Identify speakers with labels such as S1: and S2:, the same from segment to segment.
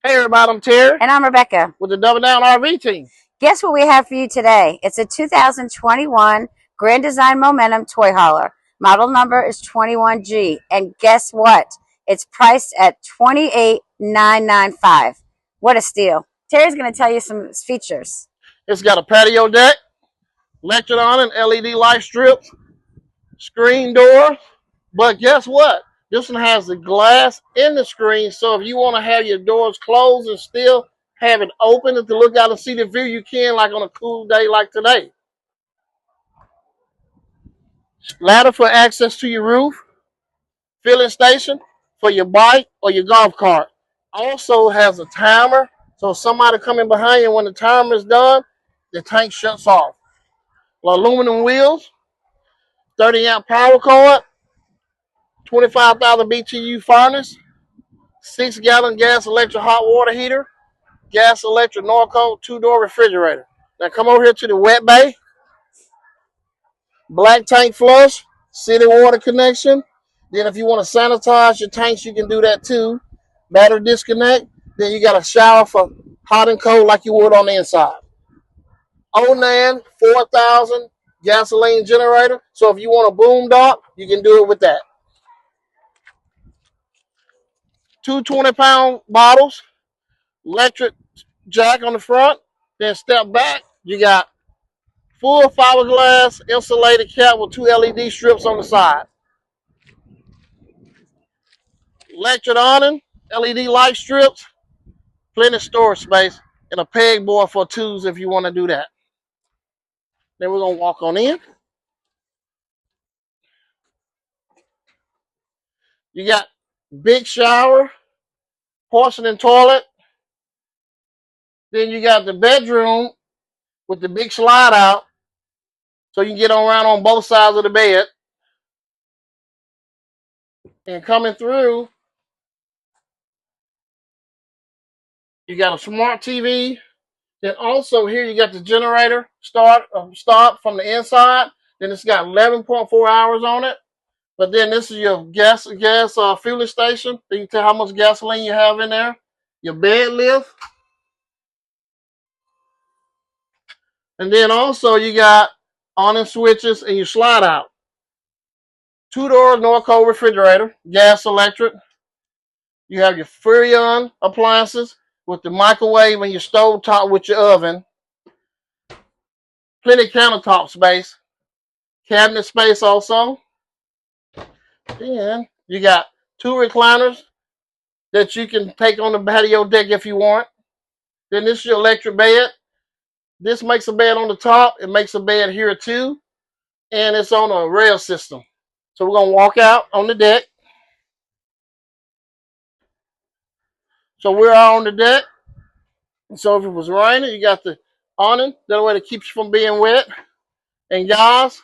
S1: Hey everybody, I'm Terry.
S2: And I'm Rebecca.
S1: With the Double Down RV team.
S2: Guess what we have for you today? It's a 2021 Grand Design Momentum toy hauler. Model number is 21G. And guess what? It's priced at $28,995. What a steal. Terry's going to tell you some features.
S1: It's got a patio deck, electric on and LED light strips, screen door. But guess what? This one has the glass in the screen, so if you want to have your doors closed and still have it open and to look out and see the view, you can, like on a cool day like today. Ladder for access to your roof. Filling station for your bike or your golf cart. Also has a timer, so if somebody coming behind you, when the timer is done, the tank shuts off. Aluminum wheels, 30-amp power cord, 25,000 BTU furnace, 6-gallon gas electric hot water heater, gas electric Norco 2-door refrigerator. Now come over here to the wet bay. Black tank flush, city water connection. Then if you want to sanitize your tanks, you can do that too. Battery disconnect. Then you got a shower for hot and cold like you would on the inside. Onan 4000 gasoline generator. So if you want a boom dock, you can do it with that. Two 20-pound bottles. Electric jack on the front. Then step back. You got full fiberglass insulated cap with 2 LED strips on the side. Electric awning, LED light strips, plenty of storage space, and a pegboard for tools if you want to do that. Then we're going to walk on in. You got big shower, porcelain toilet. Then you got the bedroom with the big slide out, so you can get around on both sides of the bed. And coming through, you got a smart TV. Then also here you got the generator start from the inside. Then it's got 11.4 hours on it. But then this is your gas fueling station. So you can tell how much gasoline you have in there. Your bed lift. And then also you got on-and switches and your slide out. 2-door Norco refrigerator, gas electric. You have your Freon appliances with the microwave and your stove top with your oven. Plenty of countertop space. Cabinet space also. Then you got 2 recliners that you can take on the patio deck if you want. Then this is your electric bed. This makes a bed on the top. It makes a bed here too. And it's on a rail system. So we're going to walk out on the deck. So we're out on the deck. So if it was raining, you got the awning. That way it keeps you from being wet. And guys,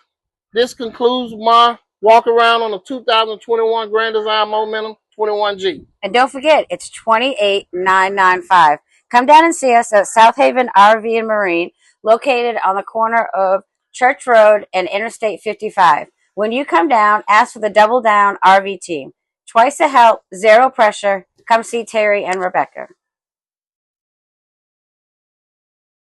S1: this concludes my walk around on the 2021 Grand Design Momentum 21G.
S2: And don't forget, it's $28,995. Come down and see us at Southaven RV Marine, located on the corner of Church Road and Interstate 55. When you come down, ask for the Double Down RV team. Twice the help, zero pressure. Come see Terry and Rebecca.